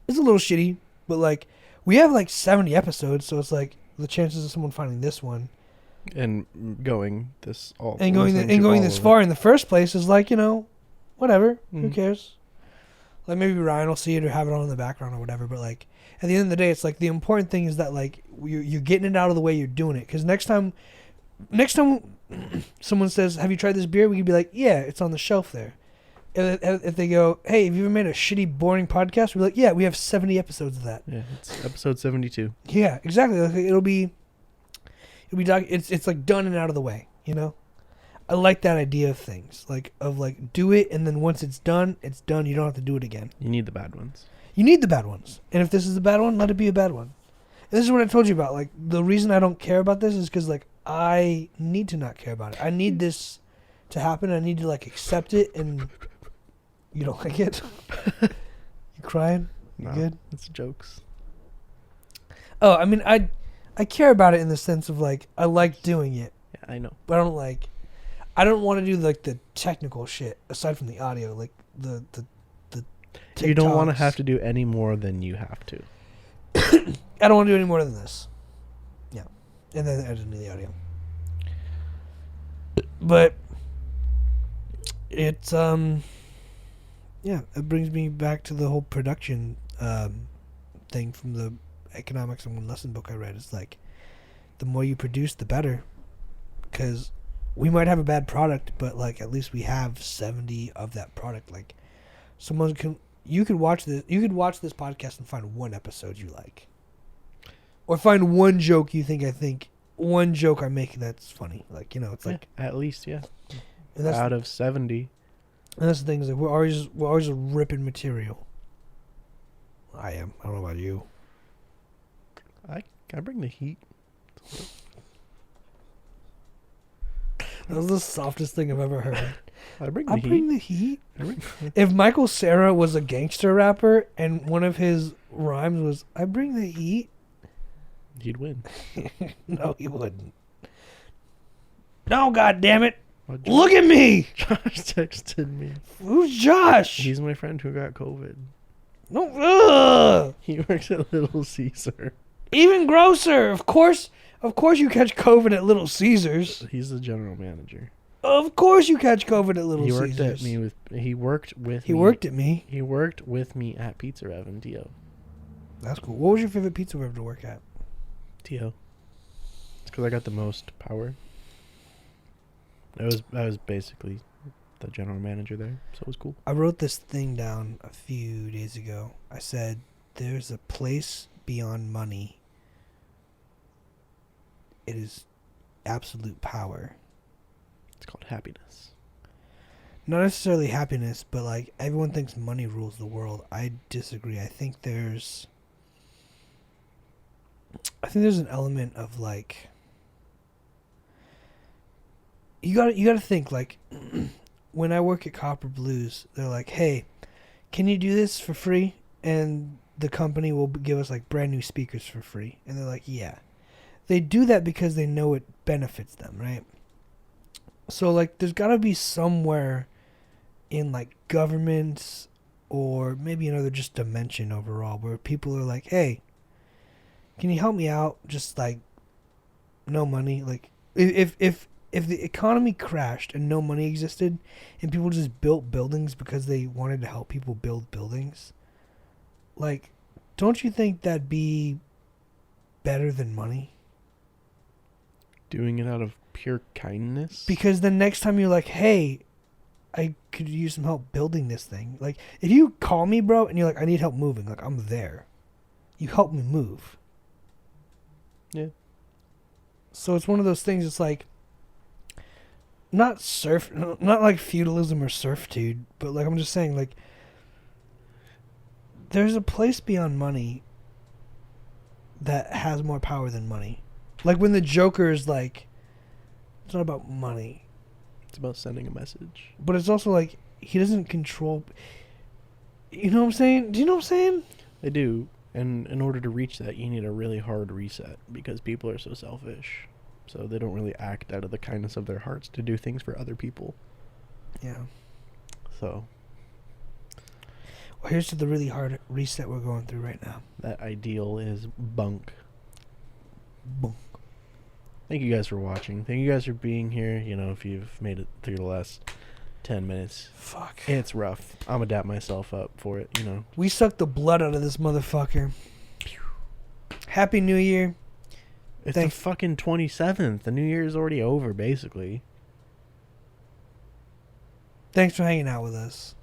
it's a little shitty, but, like, we have, like, 70 episodes, so it's, like, the chances of someone finding this one and going this far in the first place is, like, you know, whatever. Who cares? Like, maybe Ryan will see it or have it on in the background or whatever, but, like, at the end of the day, it's, like, the important thing is that, like, you're getting it out of the way, you're doing it. Because next time someone says, have you tried this beer? We could be like, yeah, it's on the shelf there. And if they go, hey, have you ever made a shitty, boring podcast? We're like, yeah, we have 70 episodes of that. Yeah, it's episode 72. Yeah, exactly. Like, it's like done and out of the way, you know? I like that idea of things. Like, do it, and then once it's done, it's done. You don't have to do it again. You need the bad ones. You need the bad ones. And if this is a bad one, let it be a bad one. And this is what I told you about. Like, the reason I don't care about this is because, like, I need to not care about it. I need this to happen. I need to, like, accept it. And you don't like it? You crying? You good? It's jokes. Oh, I mean, I care about it in the sense of, like, I like doing it. Yeah, I know. But I don't want to do, like, the technical shit aside from the audio, like the TikToks. You don't want to have to do any more than you have to. I don't want to do any more than this. Yeah. And then editing the audio. But it's yeah, it brings me back to the whole production thing from the economics and one lesson book I read. It's like, the more you produce, the better. Because we might have a bad product, but, like, at least we have 70 of that product. Like, you could watch this podcast and find one episode you like, or find one joke you think one joke I'm making that's funny. Like, you know, it's like, at least, yeah. And that's out of 70. And that's the thing, is like, we're always ripping material. I am. I don't know about you. I bring the heat. That was the softest thing I've ever heard. I bring the heat. If Michael Cera was a gangster rapper and one of his rhymes was, I bring the heat, he'd win. No, he wouldn't. No, God damn it. Look at me. Josh texted me. Who's Josh? He's my friend who got COVID. No. He works at Little Caesar. Even grosser. Of course you catch COVID at Little Caesars. He's the general manager. Of course you catch COVID at Little Caesars. He worked at me. He worked with me at Pizza Rev in T.O. That's cool. What was your favorite Pizza Rev to work at? T.O. It's because I got the most power. I was basically the general manager there, so it was cool. I wrote this thing down a few days ago. I said, there's a place beyond money. It is absolute power. It's called happiness. Not necessarily happiness, but, like, everyone thinks money rules the world. I disagree. I think there's an element of, like, you gotta think, like, when I work at Copper Blues, they're like, hey, can you do this for free? And the company will give us, like, brand new speakers for free. And they're like, yeah. They do that because they know it benefits them, right? So, like, there's gotta be somewhere in, like, governments or maybe another just dimension overall where people are like, hey, Can you help me out? Just like, no money. Like, if the economy crashed and no money existed, and people just built buildings because they wanted to help people build buildings, like, don't you think that'd be better than money? Doing it out of pure kindness? Because the next time you're like, hey, I could use some help building this thing. Like, if you call me, bro, and you're like, I need help moving, like, I'm there. You help me move. Yeah. So it's one of those things. It's like, not like feudalism or servitude, but like, I'm just saying, like, there's a place beyond money that has more power than money. Like when the Joker is like, it's not about money. It's about sending a message. But it's also like, he doesn't control. You know what I'm saying? Do you know what I'm saying? I do. And in order to reach that, you need a really hard reset because people are so selfish. So they don't really act out of the kindness of their hearts to do things for other people. Yeah. So. Well, here's to the really hard reset we're going through right now. That ideal is bunk. Bunk. Thank you guys for watching. Thank you guys for being here. You know, if you've made it through the last 10 minutes. Fuck. It's rough. I'm gonna dap myself up for it, you know. We sucked the blood out of this motherfucker. Happy New Year. It's the fucking 27th. The New Year's already over, basically. Thanks for hanging out with us.